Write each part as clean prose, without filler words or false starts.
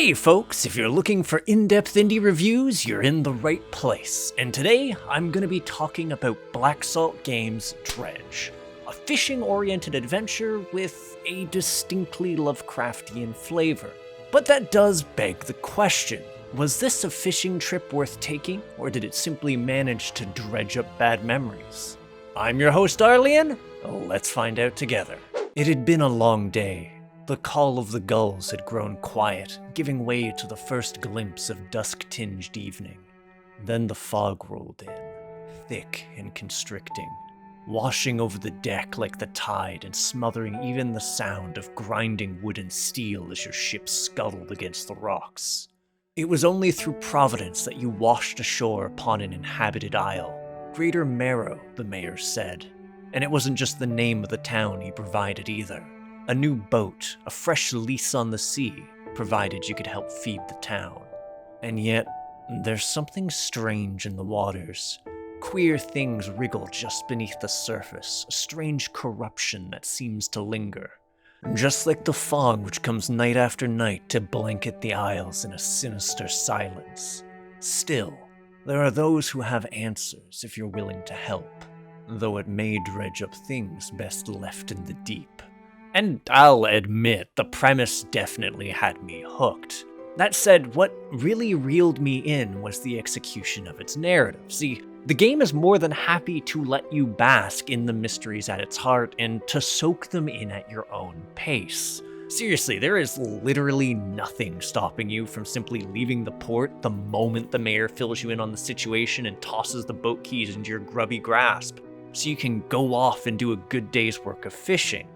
Hey folks, if you're looking for in-depth indie reviews, you're in the right place. And today, I'm gonna be talking about Black Salt Games' Dredge, a fishing-oriented adventure with a distinctly Lovecraftian flavor. But that does beg the question, was this a fishing trip worth taking, or did it simply manage to dredge up bad memories? I'm your host Arlyeon, let's find out together. It had been a long day. The call of the gulls had grown quiet, giving way to the first glimpse of dusk-tinged evening. Then the fog rolled in, thick and constricting, washing over the deck like the tide and smothering even the sound of grinding wood and steel as your ship scuttled against the rocks. It was only through Providence that you washed ashore upon an inhabited isle. Greater Marrow, the mayor said. And it wasn't just the name of the town he provided either. A new boat, a fresh lease on the sea, provided you could help feed the town. And yet, there's something strange in the waters. Queer things wriggle just beneath the surface, a strange corruption that seems to linger. Just like the fog which comes night after night to blanket the isles in a sinister silence. Still, there are those who have answers if you're willing to help, though it may dredge up things best left in the deep. And I'll admit, the premise definitely had me hooked. That said, what really reeled me in was the execution of its narrative. See, the game is more than happy to let you bask in the mysteries at its heart and to soak them in at your own pace. Seriously, there is literally nothing stopping you from simply leaving the port the moment the mayor fills you in on the situation and tosses the boat keys into your grubby grasp, so you can go off and do a good day's work of fishing.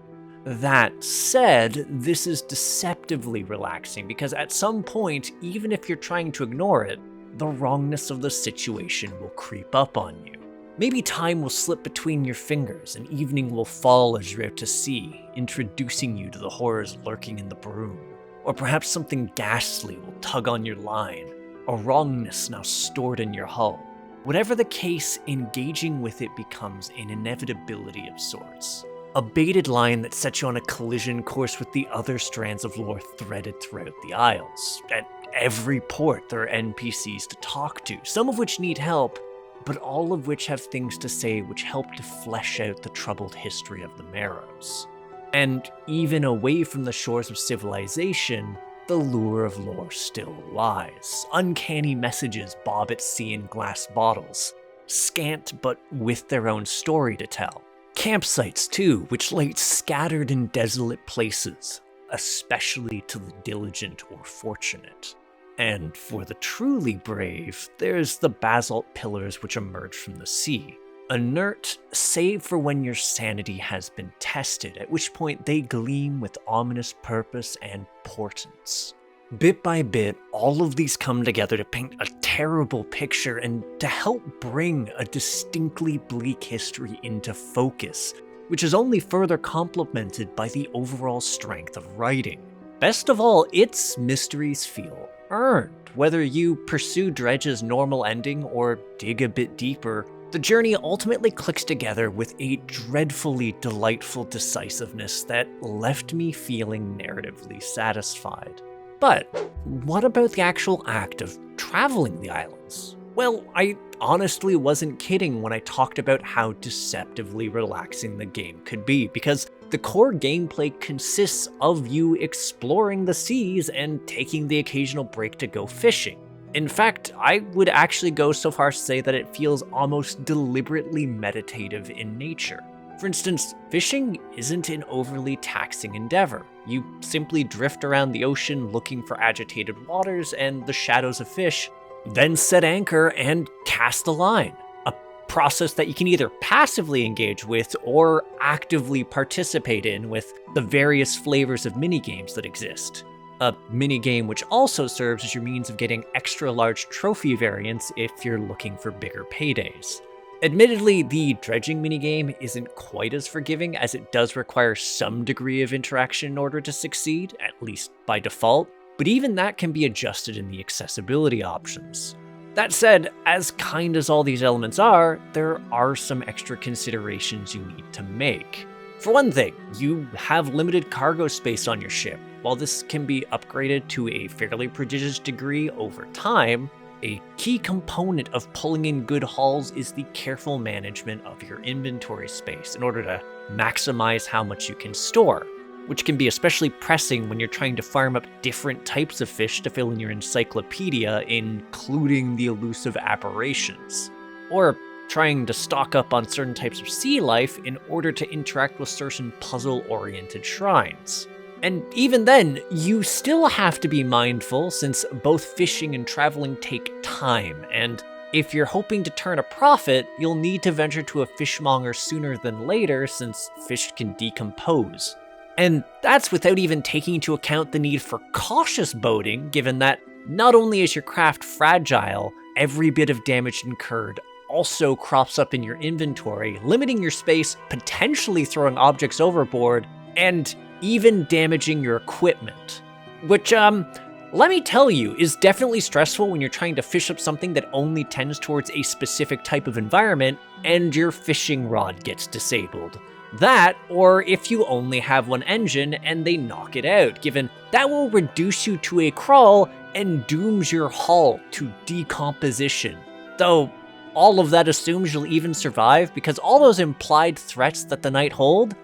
That said, this is deceptively relaxing because at some point, even if you're trying to ignore it, the wrongness of the situation will creep up on you. Maybe time will slip between your fingers and evening will fall as you're out to sea, introducing you to the horrors lurking in the broom. Or perhaps something ghastly will tug on your line, a wrongness now stored in your hull. Whatever the case, engaging with it becomes an inevitability of sorts. A baited line that sets you on a collision course with the other strands of lore threaded throughout the Isles. At every port there are NPCs to talk to, some of which need help, but all of which have things to say which help to flesh out the troubled history of the Marrows. And even away from the shores of civilization, the lure of lore still lies. Uncanny messages bob at sea in glass bottles, scant but with their own story to tell. Campsites, too, which lay scattered in desolate places, especially to the diligent or fortunate. And for the truly brave, there's the basalt pillars which emerge from the sea, inert save for when your sanity has been tested, at which point they gleam with ominous purpose and portents. Bit by bit, all of these come together to paint a terrible picture and to help bring a distinctly bleak history into focus, which is only further complemented by the overall strength of writing. Best of all, its mysteries feel earned. Whether you pursue Dredge's normal ending or dig a bit deeper, the journey ultimately clicks together with a dreadfully delightful decisiveness that left me feeling narratively satisfied. But what about the actual act of traveling the islands? Well, I honestly wasn't kidding when I talked about how deceptively relaxing the game could be, because the core gameplay consists of you exploring the seas and taking the occasional break to go fishing. In fact, I would actually go so far as to say that it feels almost deliberately meditative in nature. For instance, fishing isn't an overly taxing endeavor. You simply drift around the ocean looking for agitated waters and the shadows of fish, then set anchor and cast a line. A process that you can either passively engage with or actively participate in with the various flavors of minigames that exist. A minigame which also serves as your means of getting extra large trophy variants if you're looking for bigger paydays. Admittedly, the dredging minigame isn't quite as forgiving as it does require some degree of interaction in order to succeed, at least by default, but even that can be adjusted in the accessibility options. That said, as kind as all these elements are, there are some extra considerations you need to make. For one thing, you have limited cargo space on your ship, while this can be upgraded to a fairly prodigious degree over time, a key component of pulling in good hauls is the careful management of your inventory space in order to maximize how much you can store, which can be especially pressing when you're trying to farm up different types of fish to fill in your encyclopedia, including the elusive aberrations, or trying to stock up on certain types of sea life in order to interact with certain puzzle-oriented shrines. And even then, you still have to be mindful since both fishing and traveling take time, and if you're hoping to turn a profit, you'll need to venture to a fishmonger sooner than later since fish can decompose. And that's without even taking into account the need for cautious boating, given that not only is your craft fragile, every bit of damage incurred also crops up in your inventory, limiting your space, potentially throwing objects overboard, and even damaging your equipment. Which, let me tell you, is definitely stressful when you're trying to fish up something that only tends towards a specific type of environment and your fishing rod gets disabled. That, or if you only have one engine and they knock it out, given that will reduce you to a crawl and dooms your hull to decomposition. Though, all of that assumes you'll even survive because all those implied threats that the night hold,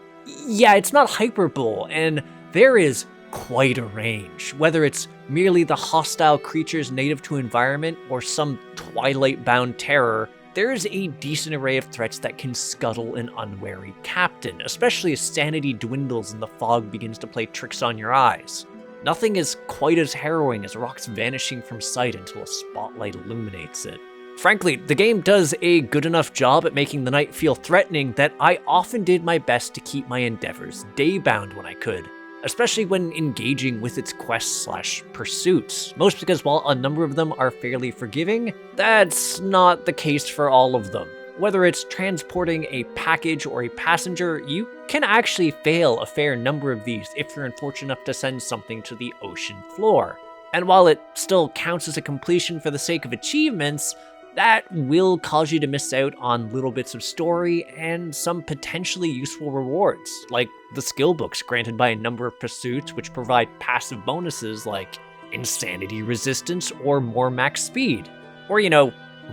yeah, it's not hyperbole, and there is quite a range, whether it's merely the hostile creatures native to environment or some Twilight-bound terror. There's a decent array of threats that can scuttle an unwary captain, especially as sanity dwindles and the fog begins to play tricks on your eyes. Nothing is quite as harrowing as rocks vanishing from sight until a spotlight illuminates it. Frankly, the game does a good enough job at making the night feel threatening that I often did my best to keep my endeavors day-bound when I could, especially when engaging with its quests/pursuits, most because while a number of them are fairly forgiving, that's not the case for all of them. Whether it's transporting a package or a passenger, you can actually fail a fair number of these if you're unfortunate enough to send something to the ocean floor. And while it still counts as a completion for the sake of achievements, that will cause you to miss out on little bits of story and some potentially useful rewards, like the skill books granted by a number of pursuits which provide passive bonuses like insanity resistance or more max speed. Or,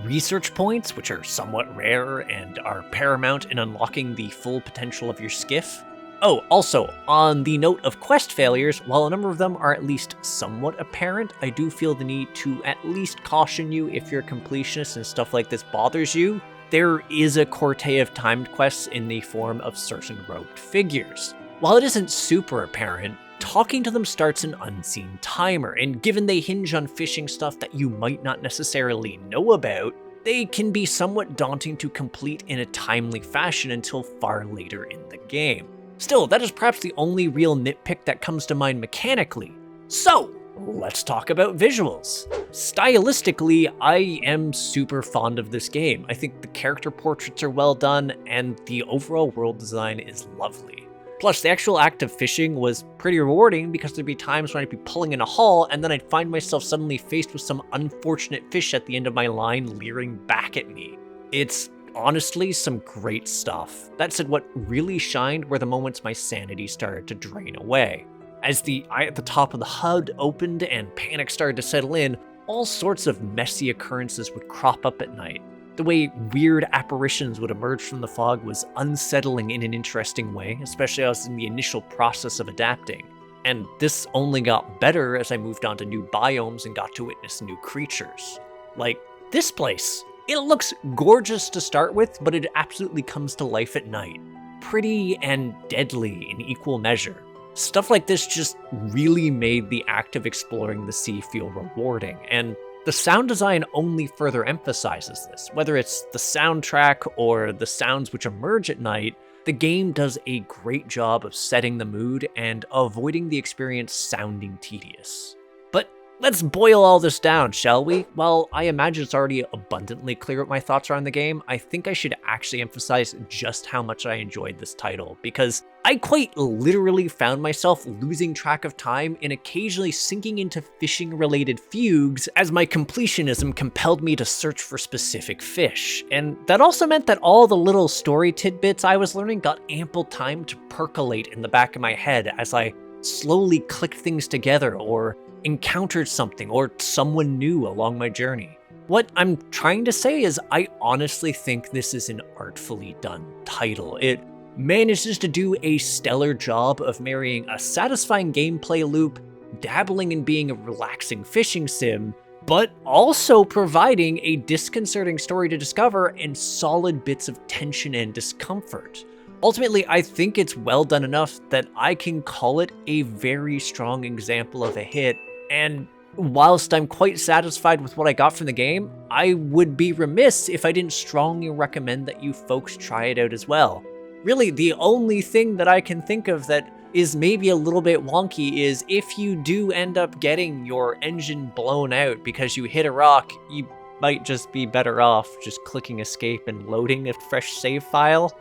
research points, which are somewhat rare and are paramount in unlocking the full potential of your skiff. Oh, also, on the note of quest failures, while a number of them are at least somewhat apparent, I do feel the need to at least caution you if you're a completionist and stuff like this bothers you. There is a cortege of timed quests in the form of certain robed figures. While it isn't super apparent, talking to them starts an unseen timer, and given they hinge on fishing stuff that you might not necessarily know about, they can be somewhat daunting to complete in a timely fashion until far later in the game. Still, that is perhaps the only real nitpick that comes to mind mechanically. So, let's talk about visuals. Stylistically, I am super fond of this game. I think the character portraits are well done, and the overall world design is lovely. Plus, the actual act of fishing was pretty rewarding because there'd be times when I'd be pulling in a haul, and then I'd find myself suddenly faced with some unfortunate fish at the end of my line leering back at me. It's honestly some great stuff. That said, what really shined were the moments my sanity started to drain away. As the eye at the top of the HUD opened and panic started to settle in, all sorts of messy occurrences would crop up at night. The way weird apparitions would emerge from the fog was unsettling in an interesting way, especially as I was in the initial process of adapting. And this only got better as I moved on to new biomes and got to witness new creatures. Like this place. It looks gorgeous to start with, but it absolutely comes to life at night. Pretty and deadly in equal measure. Stuff like this just really made the act of exploring the sea feel rewarding, and the sound design only further emphasizes this. Whether it's the soundtrack or the sounds which emerge at night, the game does a great job of setting the mood and avoiding the experience sounding tedious. But let's boil all this down, shall we? While I imagine it's already abundantly clear what my thoughts are on the game, I think I should actually emphasize just how much I enjoyed this title, because I quite literally found myself losing track of time and occasionally sinking into fishing-related fugues as my completionism compelled me to search for specific fish. And that also meant that all the little story tidbits I was learning got ample time to percolate in the back of my head as I slowly clicked things together or encountered something or someone new along my journey. What I'm trying to say is I honestly think this is an artfully done title. It manages to do a stellar job of marrying a satisfying gameplay loop, dabbling in being a relaxing fishing sim, but also providing a disconcerting story to discover and solid bits of tension and discomfort. Ultimately, I think it's well done enough that I can call it a very strong example of a hit, and whilst I'm quite satisfied with what I got from the game, I would be remiss if I didn't strongly recommend that you folks try it out as well. Really, the only thing that I can think of that is maybe a little bit wonky is if you do end up getting your engine blown out because you hit a rock, you might just be better off just clicking escape and loading a fresh save file.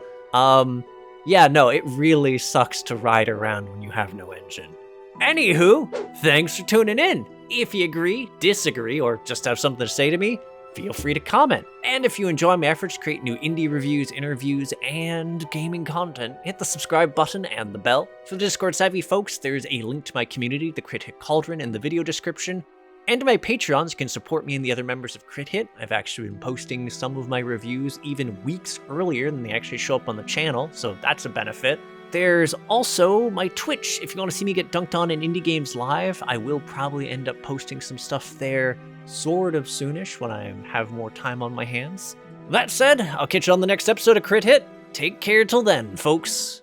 Yeah, no, it really sucks to ride around when you have no engine. Anywho, thanks for tuning in. If you agree, disagree, or just have something to say to me, feel free to comment. And if you enjoy my efforts to create new indie reviews, interviews, and gaming content, hit the subscribe button and the bell. For the Discord savvy folks, there's a link to my community, the Crit Hit Cauldron, in the video description. And to my Patreons, you can support me and the other members of Crit Hit. I've actually been posting some of my reviews even weeks earlier than they actually show up on the channel, so that's a benefit. There's also my Twitch. If you want to see me get dunked on in indie games live, I will probably end up posting some stuff there sort of soonish when I have more time on my hands. That said, I'll catch you on the next episode of Crit Hit. Take care till then, folks.